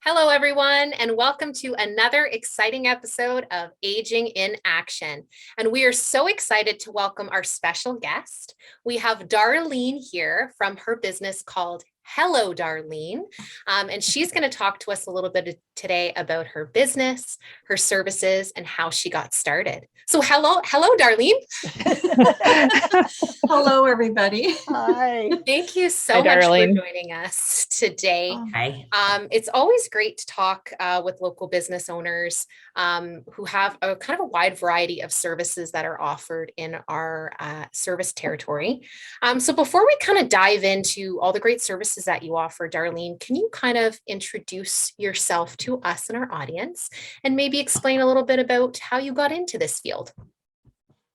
Hello, everyone, and welcome to another exciting episode of Aging in Action. And we are so excited to welcome our special guest. We have Darlene here from her business called Hello Darlene. And she's going to talk to us a little bit today about her business, her services, and how she got started. So hello, Darlene. Hello, everybody. Hi. Thank you so much for joining us today. Hi. It's always great to talk with local business owners who have a kind of a wide variety of services that are offered in our service territory. So before we kind of dive into all the great services that you offer, Darlene, can you kind of introduce yourself to us and our audience and maybe explain a little bit about how you got into this field?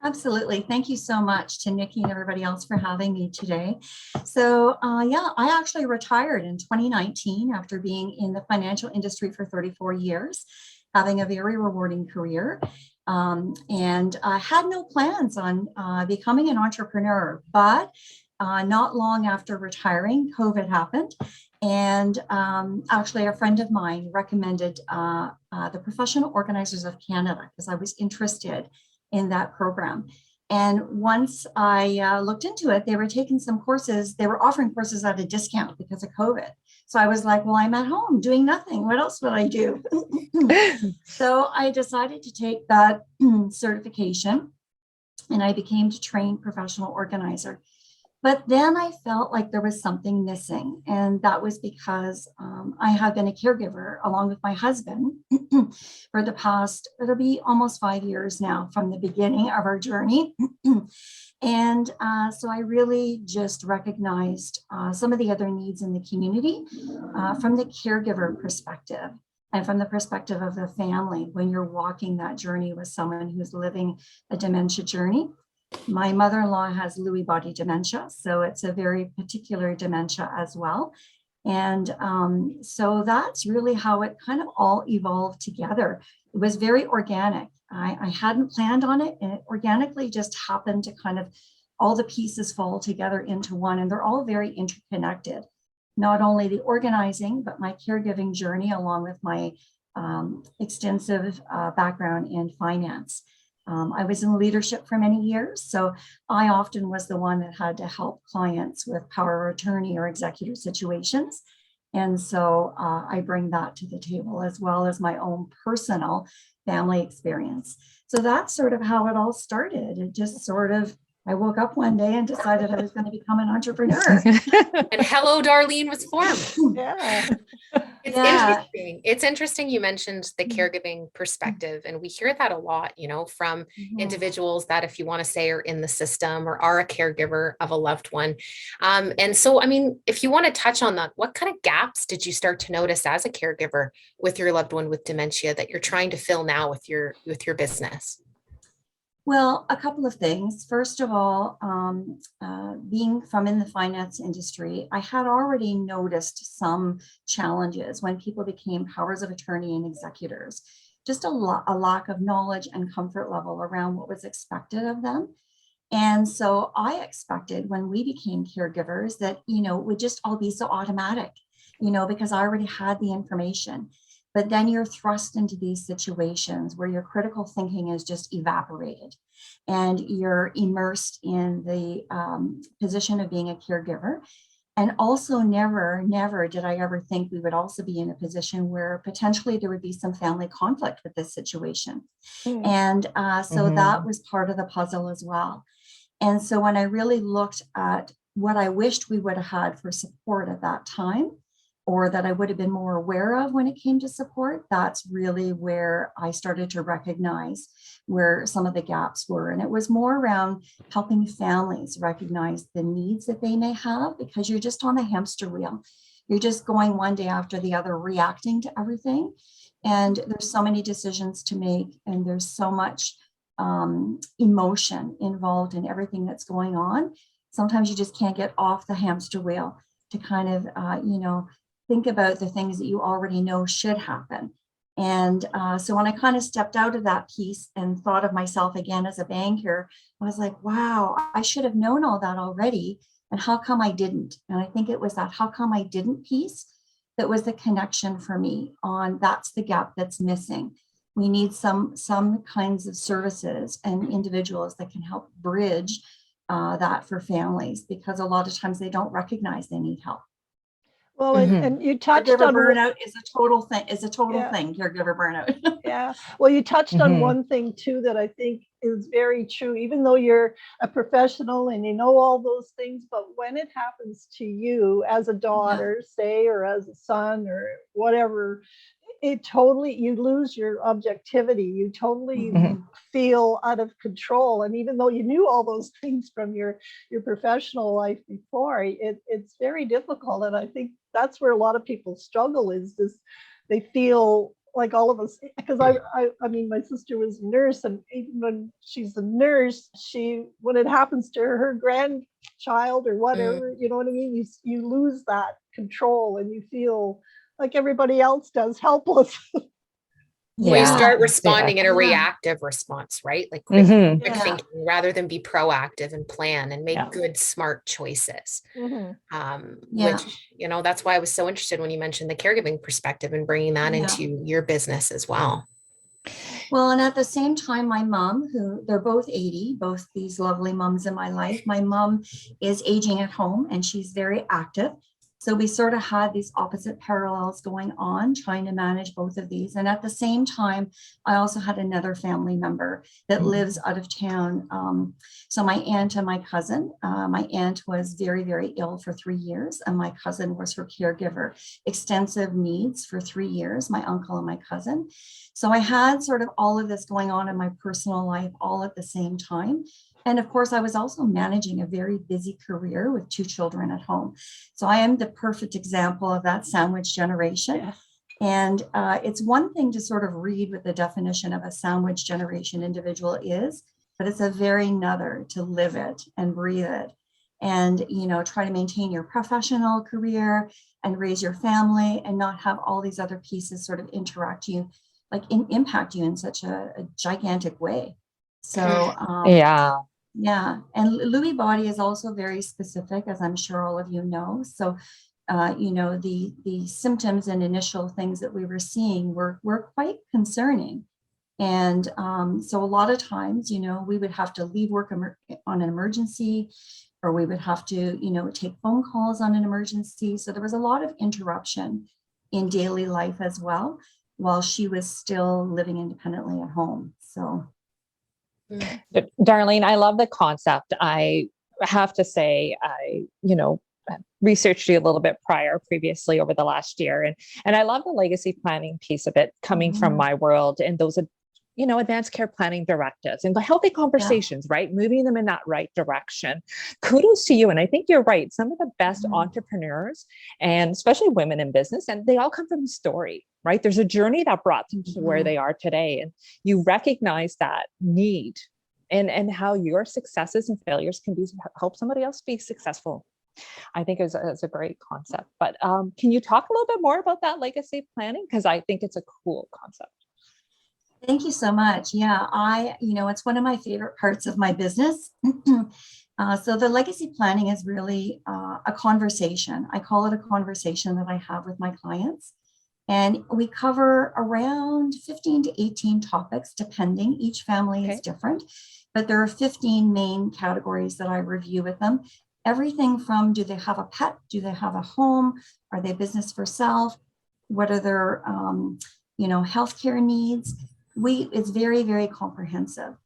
Absolutely. Thank you so much to Nikki and everybody else for having me today. So I actually retired in 2019 after being in the financial industry for 34 years, having a very rewarding career. And I had no plans on becoming an entrepreneur, but not long after retiring, COVID happened. And actually, a friend of mine recommended the Professional Organizers of Canada because I was interested in that program. And once I looked into it, they were taking some courses. They were offering courses at a discount because of COVID. So I was like, well, I'm at home doing nothing. What else would I do? So I decided to take that certification and I became a trained professional organizer. But then I felt like there was something missing. And that was because I have been a caregiver along with my husband for the past, it'll be almost 5 years now from the beginning of our journey. And so I really just recognized some of the other needs in the community from the caregiver perspective and from the perspective of the family when you're walking that journey with someone who's living a dementia journey. My mother-in-law has Lewy body dementia, so it's a very particular dementia as well. And so that's really how it kind of all evolved together. It was very organic. I hadn't planned on it, and it organically just happened to kind of all the pieces fall together into one, and they're all very interconnected. Not only the organizing, but my caregiving journey, along with my extensive background in finance. I was in leadership for many years, so I often was the one that had to help clients with power of attorney or executive situations. And so I bring that to the table as well as my own personal family experience. So that's sort of how it all started. It just sort of, I woke up one day and decided I was going to become an entrepreneur. And Hello Darlene was formed. Yeah. Interesting. It's interesting you mentioned the caregiving perspective, and we hear that a lot, from individuals that, if you want to say, are in the system or are a caregiver of a loved one. And so, I mean, if you want to touch on that, what kind of gaps did you start to notice as a caregiver with your loved one with dementia that you're trying to fill now with your business? Well, a couple of things. First of all, being from in the finance industry, I had already noticed some challenges when people became powers of attorney and executors, just a lack of knowledge and comfort level around what was expected of them. And so I expected when we became caregivers that, it would just all be so automatic, because I already had the information. But then you're thrust into these situations where your critical thinking is just evaporated and you're immersed in the position of being a caregiver. And also never did I ever think we would also be in a position where potentially there would be some family conflict with this situation. And so that was part of the puzzle as well. And so when I really looked at what I wished we would have had for support at that time, or that I would have been more aware of when it came to support, that's really where I started to recognize where some of the gaps were. And it was more around helping families recognize the needs that they may have, because you're just on a hamster wheel. You're just going one day after the other, reacting to everything. And there's so many decisions to make, and there's so much emotion involved in everything that's going on. Sometimes you just can't get off the hamster wheel to kind of, think about the things that you already know should happen. And so when I kind of stepped out of that piece and thought of myself again as a banker, I was like, wow, I should have known all that already. And how come I didn't? And I think it was that how come I didn't piece that was the connection for me on that's the gap that's missing. We need some kinds of services and individuals that can help bridge that for families, because a lot of times they don't recognize they need help. Well, and you touched caregiver on burnout is a total thing, Yeah. thing, caregiver burnout. Yeah. Well, you touched on one thing too that I think is very true, even though you're a professional and you know all those things, but when it happens to you as a daughter, say, or as a son or whatever, it totally, you lose your objectivity. You totally feel out of control. And even though you knew all those things from your professional life before, it's very difficult. And I think that's where a lot of people struggle, is this, they feel like all of us, because I mean, my sister was a nurse, and even when she's a nurse, when it happens to her grandchild or whatever, you know what I mean? You lose that control and you feel like everybody else does, helpless. Well, you start responding in a reactive response, right? Like quick thinking, rather than be proactive and plan and make good, smart choices. Which, you know, that's why I was so interested when you mentioned the caregiving perspective and bringing that into your business as well. Well, and at the same time, my mom, who they're both 80, both these lovely moms in my life, my mom is aging at home and she's very active. So we sort of had these opposite parallels going on, trying to manage both of these. And at the same time, I also had another family member that lives out of town. So my aunt and my cousin, my aunt was very, very ill for 3 years, and my cousin was her caregiver, extensive needs for 3 years, my uncle and my cousin. So I had sort of all of this going on in my personal life all at the same time. And of course, I was also managing a very busy career with 2 children at home. So I am the perfect example of that sandwich generation. Yeah. And it's one thing to sort of read what the definition of a sandwich generation individual is, but it's a very another to live it and breathe it. And, you know, try to maintain your professional career and raise your family and not have all these other pieces sort of impact you in such a gigantic way. So, yeah. And Lewy body is also very specific, as I'm sure all of you know. So, you know, the symptoms and initial things that we were seeing were quite concerning. And so a lot of times, you know, we would have to leave work on an emergency, or we would have to, you know, take phone calls on an emergency. So there was a lot of interruption in daily life as well, while she was still living independently at home. So. Darlene, I love the concept. I have to say, I researched you a little bit previously over the last year. And I love the legacy planning piece of it coming from my world, and those, advanced care planning directives and the healthy conversations, right? Moving them in that right direction. Kudos to you. And I think you're right. Some of the best entrepreneurs, and especially women in business, and they all come from a story, right? There's a journey that brought them to where they are today. And you recognize that need and how your successes and failures can help somebody else be successful. I think is a great concept. But can you talk a little bit more about that legacy planning? Because I think it's a cool concept. Thank you so much. Yeah, it's one of my favorite parts of my business. So the legacy planning is really a conversation. I call it a conversation that I have with my clients. And we cover around 15 to 18 topics, depending. Each family is different, but there are 15 main categories that I review with them. Everything from, do they have a pet? Do they have a home? Are they business for self? What are their, healthcare needs? It's very, very comprehensive.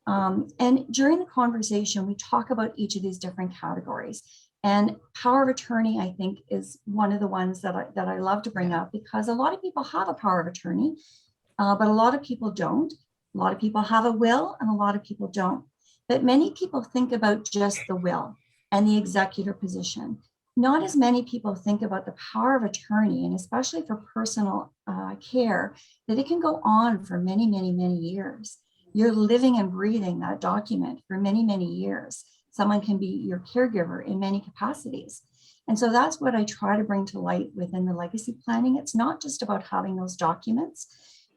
And during the conversation, we talk about each of these different categories. And power of attorney, I think, is one of the ones that I love to bring up, because a lot of people have a power of attorney, but a lot of people don't. A lot of people have a will and a lot of people don't. But many people think about just the will and the executor position. Not as many people think about the power of attorney, and especially for personal care, that it can go on for many, many, many years. You're living and breathing that document for many, many years. Someone can be your caregiver in many capacities. And so that's what I try to bring to light within the legacy planning. It's not just about having those documents,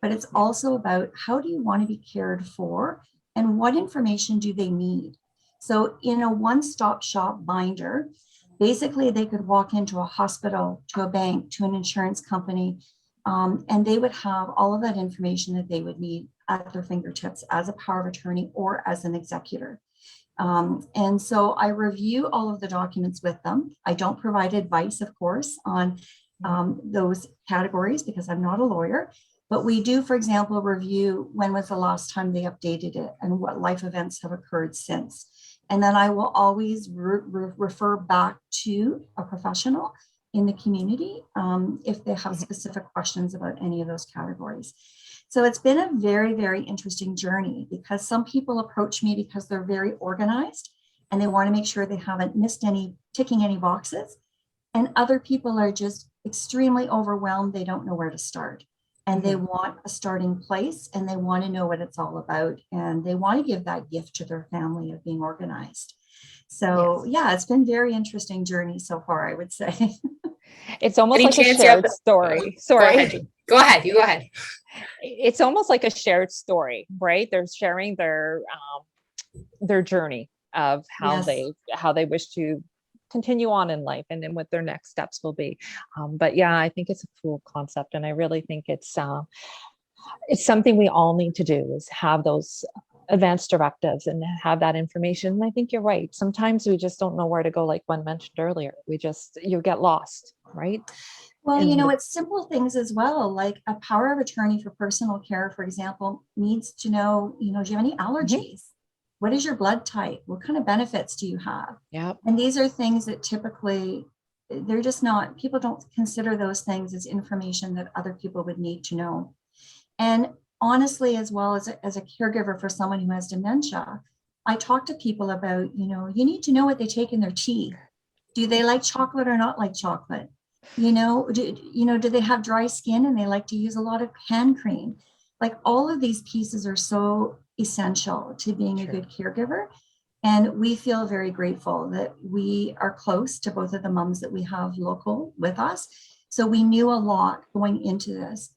but it's also about, how do you want to be cared for and what information do they need? So in a one-stop shop binder, Basically, they could walk into a hospital, to a bank, to an insurance company, and they would have all of that information that they would need at their fingertips as a power of attorney or as an executor. And so I review all of the documents with them. I don't provide advice, of course, on those categories because I'm not a lawyer, but we do, for example, review when was the last time they updated it and what life events have occurred since. And then I will always refer back to a professional in the community if they have specific questions about any of those categories. So it's been a very, very interesting journey because some people approach me because they're very organized and they want to make sure they haven't missed ticking any boxes. And other people are just extremely overwhelmed. They don't know where to start. And they want a starting place and they want to know what it's all about. And they want to give that gift to their family of being organized. So yeah, it's been a very interesting journey so far, I would say. It's almost like a shared story. Sorry. Go ahead. You go ahead. It's almost like a shared story, right? They're sharing their journey of how they wish to continue on in life and then what their next steps will be. But yeah, I think it's a cool concept. And I really think it's something we all need to do is have those advanced directives and have that information. And I think you're right. Sometimes we just don't know where to go, like Gwen mentioned earlier. You get lost, right? Well, it's simple things as well. Like a power of attorney for personal care, for example, needs to know, do you have any allergies? What is your blood type? What kind of benefits do you have? Yeah. And these are things that typically they're just not, people don't consider those things as information that other people would need to know. And honestly, as well as a caregiver for someone who has dementia, I talk to people about, you need to know what they take in their tea. Do they like chocolate or not like chocolate? Do they have dry skin and they like to use a lot of hand cream? Like all of these pieces are so essential to being a good caregiver. And we feel very grateful that we are close to both of the moms that we have local with us. So we knew a lot going into this.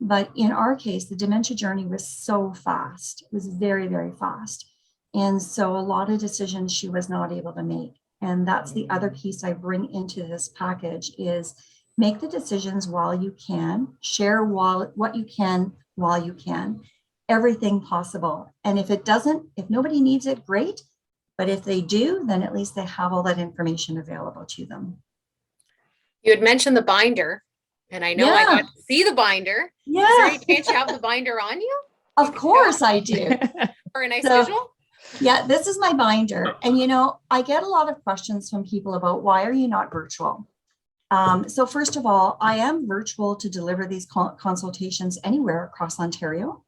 But in our case, the dementia journey was so fast. It was very, very fast. And so a lot of decisions she was not able to make. And that's the other piece I bring into this package is make the decisions while you can, share what you can while you can, everything possible. And if nobody needs it, great. But if they do, then at least they have all that information available to them. You had mentioned the binder, and I know I got to see the binder. Yeah. Is there any chance you have the binder on you? Of course I do. For a nice visual? Yeah, this is my binder. And, I get a lot of questions from people about why are you not virtual? So first of all, I am virtual to deliver these consultations anywhere across Ontario.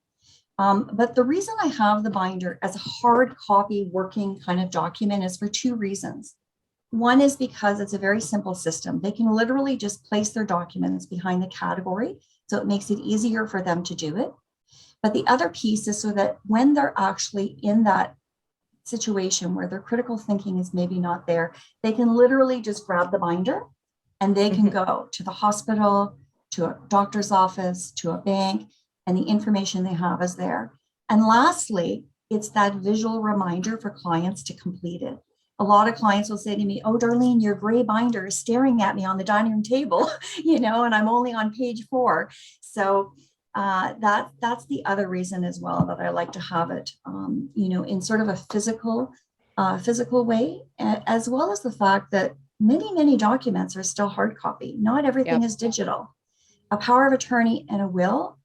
But the reason I have the binder as a hard copy working kind of document is for two reasons. One is because it's a very simple system. They can literally just place their documents behind the category, so it makes it easier for them to do it. But the other piece is so that when they're actually in that situation where their critical thinking is maybe not there, they can literally just grab the binder and they can go to the hospital, to a doctor's office, to a bank, and the information they have is there. And lastly, it's that visual reminder for clients to complete it. A lot of clients will say to me, "Oh, Darlene, your gray binder is staring at me on the dining room table, and I'm only on page 4. So that's the other reason as well that I like to have it, in sort of a physical way, as well as the fact that many, many documents are still hard copy. Not everything is digital. A power of attorney and a will,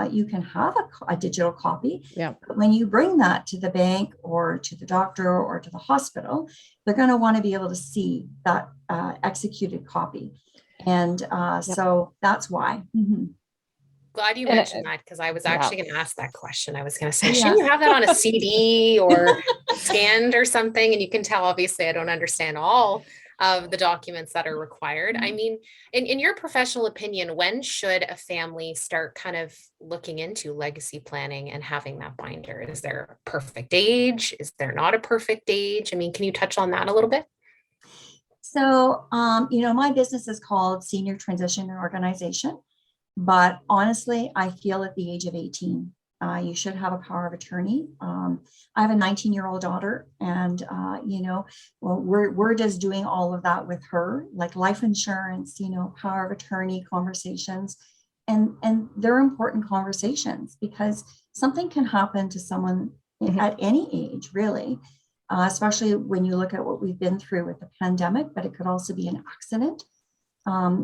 you can have a digital copy. Yeah. But when you bring that to the bank or to the doctor or to the hospital, they're going to want to be able to see that executed copy. And so that's why. Mm-hmm. Glad you mentioned that, because I was actually going to ask that question. I was going to say, shouldn't you have that on a CD or scanned or something? And you can tell, obviously, I don't understand all of the documents that are required. I mean, in your professional opinion, when should a family start kind of looking into legacy planning and having that binder? Is there a perfect age? Is there not a perfect age? I mean, can you touch on that a little bit? So, my business is called Senior Transition and Organization. But honestly, I feel at the age of 18, You should have a power of attorney. I have a 19-year-old daughter, and well, we're just doing all of that with her, like life insurance, power of attorney conversations, and they're important conversations because something can happen to someone at any age, really, especially when you look at what we've been through with the pandemic. But it could also be an accident.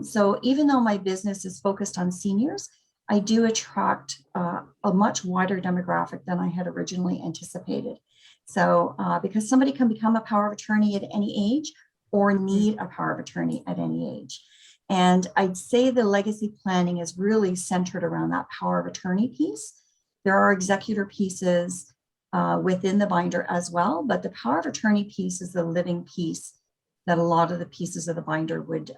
So even though my business is focused on seniors, I do attract a much wider demographic than I had originally anticipated. So because somebody can become a power of attorney at any age or need a power of attorney at any age. And I'd say the legacy planning is really centered around that power of attorney piece. There are executor pieces within the binder as well, but the power of attorney piece is the living piece that a lot of the pieces of the binder would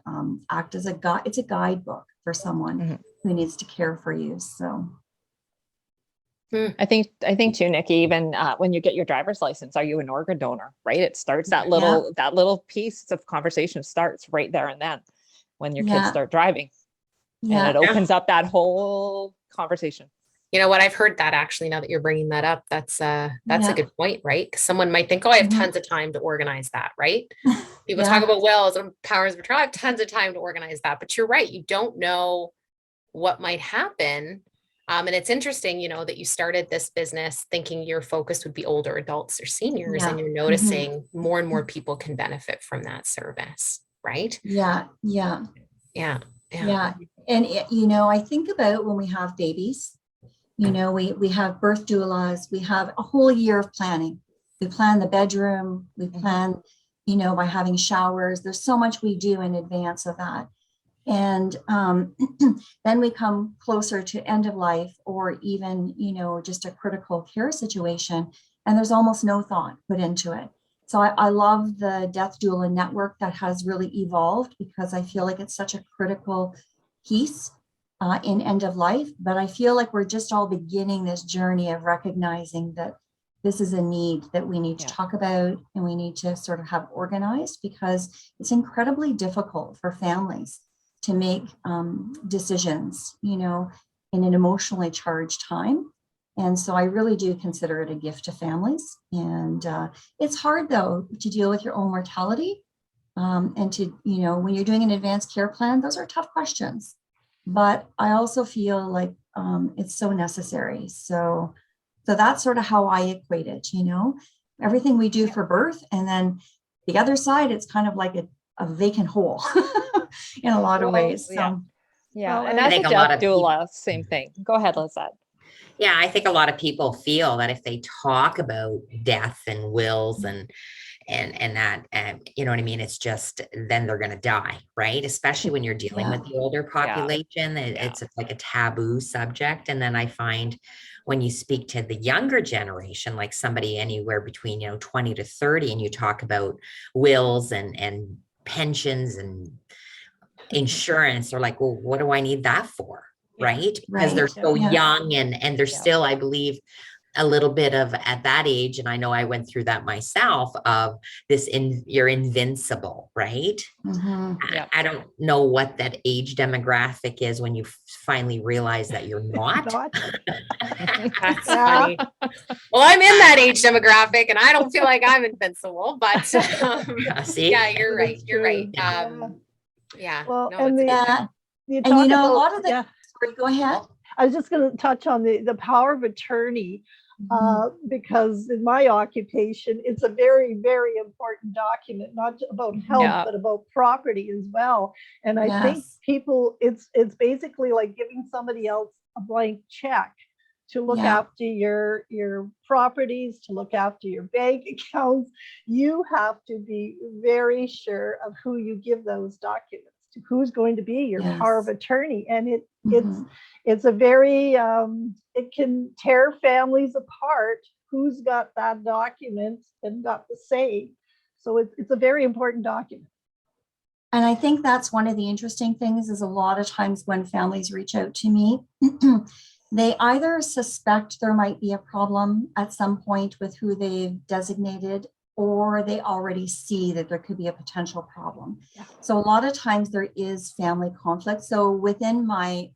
act as a guide. It's a guidebook for someone who needs to care for you. So I think too, Nikki, even when you get your driver's license, are you an organ donor, right? It starts that little piece of conversation starts right there and then when your kids start driving. And it opens up that whole conversation. You know what? I've heard that actually, now that you're bringing that up, that's a good point, right? Because someone might think, oh, I have tons of time to organize that, right? People talk about wills and powers of attorney. I have tons of time to organize that, but you're right. You don't know what might happen. And it's interesting, that you started this business thinking your focus would be older adults or seniors, and you're noticing more and more people can benefit from that service, right? Yeah. And I think about when we have babies. We have birth doulas, we have a whole year of planning. We plan the bedroom, we plan, by having showers. There's so much we do in advance of that. And then we come closer to end of life or even, just a critical care situation. And there's almost no thought put into it. So I love the death doula network that has really evolved because I feel like it's such a critical piece in end of life, but I feel like we're just all beginning this journey of recognizing that this is a need that we need to talk about and we need to sort of have organized because it's incredibly difficult for families to make decisions, in an emotionally charged time. And so I really do consider it a gift to families. And it's hard though to deal with your own mortality and to, when you're doing an advanced care plan, those are tough questions. But I also feel like it's so necessary. So that's sort of how I equate it, everything we do for birth. And then the other side, it's kind of like a vacant hole in a lot of ways. So. Yeah. And as a death doula, same thing. Go ahead, Lisette. Yeah, I think a lot of people feel that if they talk about death and wills and that, you know what I mean? It's just, then they're going to die, right? Especially when you're dealing with the older population, it's like a taboo subject. And then I find when you speak to the younger generation, like somebody anywhere between, 20 to 30, and you talk about wills and pensions and insurance, they're like, well, what do I need that for? Right? Because they're so young and they're still, I believe, a little bit of at that age, and I know I went through that myself, of this you're invincible, right? I don't know what that age demographic is when you finally realize that you're not. That's funny. Well, I'm in that age demographic and I don't feel like I'm invincible, but you're right. You're right. Well, no, and a lot of the sorry, go ahead. I was just going to touch on the power of attorney. Because in my occupation, it's a very, very important document, not about health, but about property as well. And I think people, it's basically like giving somebody else a blank check to look after your properties, to look after your bank accounts. You have to be very sure of who you give those documents to, who's going to be your power of attorney. And it's a very, it can tear families apart. Who's got that document and got the say? So it's a very important document. And I think that's one of the interesting things is a lot of times when families reach out to me, they either suspect there might be a problem at some point with who they've designated, or they already see that there could be a potential problem. So a lot of times there is family conflict. So within my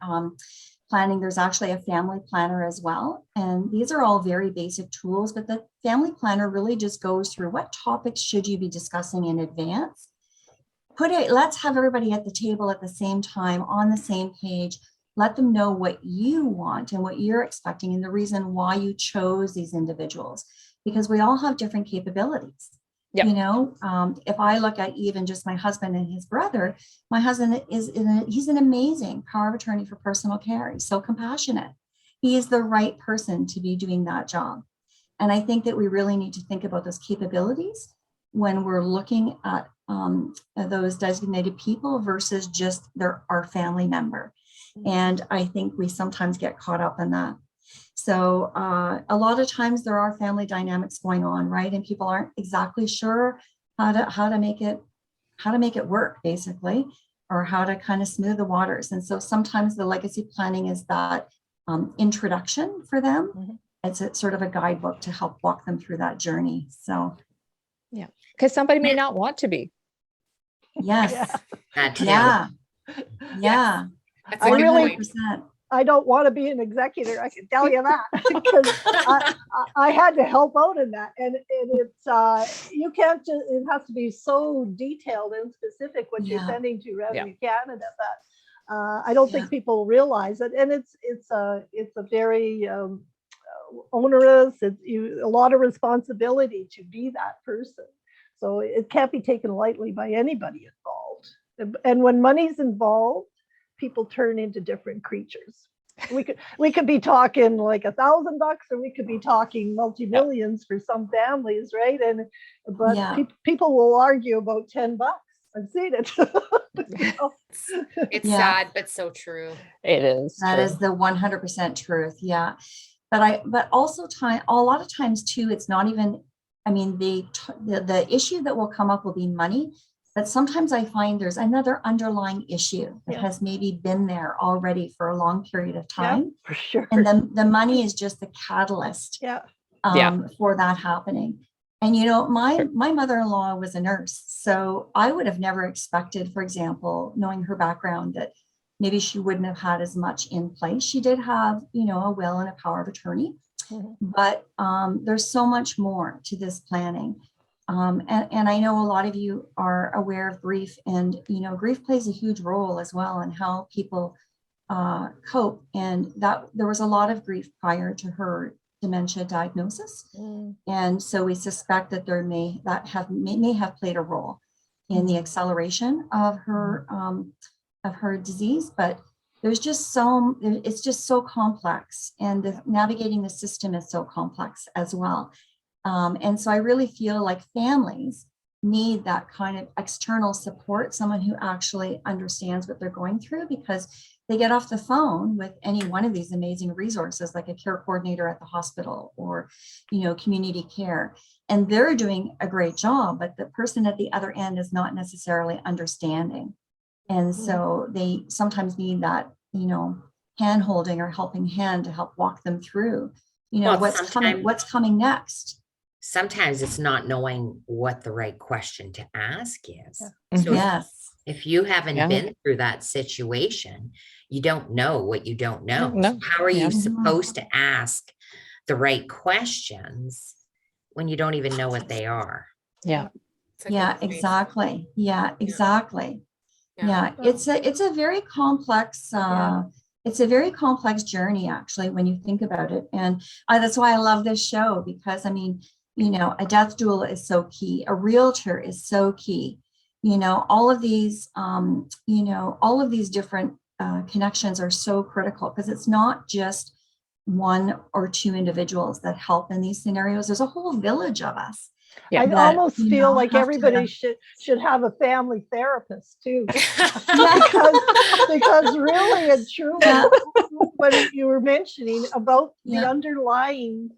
planning, there's actually a family planner as well. And these are all very basic tools, but the family planner really just goes through what topics should you be discussing in advance. Let's have everybody at the table at the same time on the same page. Let them know what you want and what you're expecting and the reason why you chose these individuals, because we all have different capabilities. Yep. You know, if I look at even just my husband and his brother, my husband he's an amazing power of attorney for personal care. He's so compassionate. He is the right person to be doing that job. And I think that we really need to think about those capabilities when we're looking at those designated people versus just our family member. And I think we sometimes get caught up in that. So a lot of times there are family dynamics going on, right? And people aren't exactly sure how to make it work, basically, or how to kind of smooth the waters. And so sometimes the legacy planning is that introduction for them. Mm-hmm. It's sort of a guidebook to help walk them through that journey. So yeah, because somebody may not want to be. yes, Yeah. yeah. That's I a good really- point. I don't want to be an executor. I can tell you that because I had to help out in that, and it's you can't just. It has to be so detailed and specific what you're sending to Revenue Canada that I don't think people realize it, and it's a very onerous. It's a lot of responsibility to be that person, so it can't be taken lightly by anybody involved. And when money's involved, people turn into different creatures. We could be talking like $1,000, or we could be talking multi-millions for some families, right? But people will argue about $10. I've seen it. It's sad, but so true. It is. That is the 100% truth. Yeah. But also a lot of times too, it's not even, I mean, the issue that will come up will be money. But sometimes I find there's another underlying issue that has maybe been there already for a long period of time. Yeah, for sure. And then the money is just the catalyst for that happening. And, you know, my mother-in-law was a nurse. So I would have never expected, for example, knowing her background, that maybe she wouldn't have had as much in place. She did have, you know, a will and a power of attorney. Mm-hmm. But there's so much more to this planning. And I know a lot of you are aware of grief, and, you know, grief plays a huge role as well in how people cope. And that there was a lot of grief prior to her dementia diagnosis. And so we suspect that may have played a role in the acceleration of her disease. But it's just so complex, and navigating the system is so complex as well. And so I really feel like families need that kind of external support, someone who actually understands what they're going through, because they get off the phone with any one of these amazing resources, like a care coordinator at the hospital or, you know, community care, and they're doing a great job, but the person at the other end is not necessarily understanding. And so they sometimes need that, you know, hand holding or helping hand to help walk them through, you know, what's coming next. Sometimes it's not knowing what the right question to ask is. Yeah. So if you haven't been through that situation, you don't know what you don't know. No. So how are you supposed to ask the right questions when you don't even know what they are? Yeah. Exactly. Yeah, exactly. Yeah. It's a very complex, it's a very complex journey, actually, when you think about it. And that's why I love this show, because, I mean, you know, a death doula is so key. A realtor is so key. You know, all of these different connections are so critical, because it's not just one or two individuals that help in these scenarios. There's a whole village of us. I almost feel like everybody should have a family therapist too, because really and truly, what you were mentioning about the underlying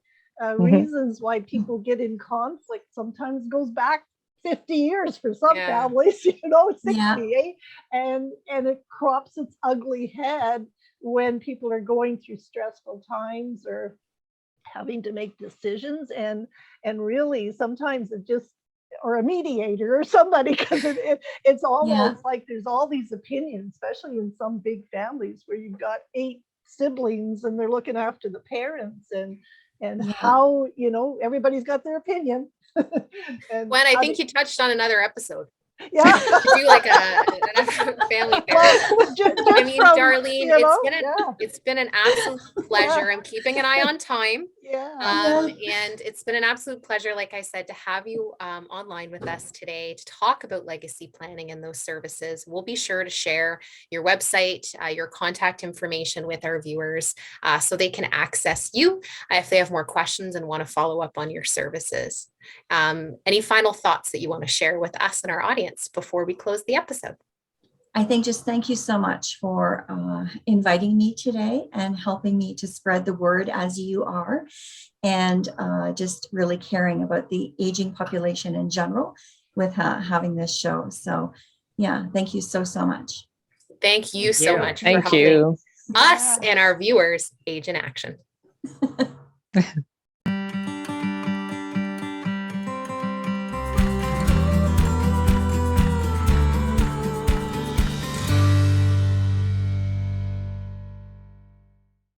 reasons why people get in conflict sometimes goes back 50 years for some families, you know, 60, and it crops its ugly head when people are going through stressful times or having to make decisions, and really sometimes it just, or a mediator or somebody, because it's almost like there's all these opinions, especially in some big families where you've got 8 siblings and they're looking after the parents and Yeah. how, everybody's got their opinion. And When I how think you touched on another episode. yeah. Do like a family therapy. Well, I mean, Darlene, yeah. it's been an absolute pleasure. I'm keeping an eye on time. Yeah. And it's been an absolute pleasure, like I said, to have you online with us today to talk about legacy planning and those services. We'll be sure to share your website, your contact information with our viewers so they can access you if they have more questions and want to follow up on your services. Any final thoughts that you want to share with us and our audience before we close the episode? I think just thank you so much for inviting me today and helping me to spread the word as you are, and just really caring about the aging population in general with having this show. So yeah, thank you so much. Thank you so much. Thank for helping you. us and our viewers age in action.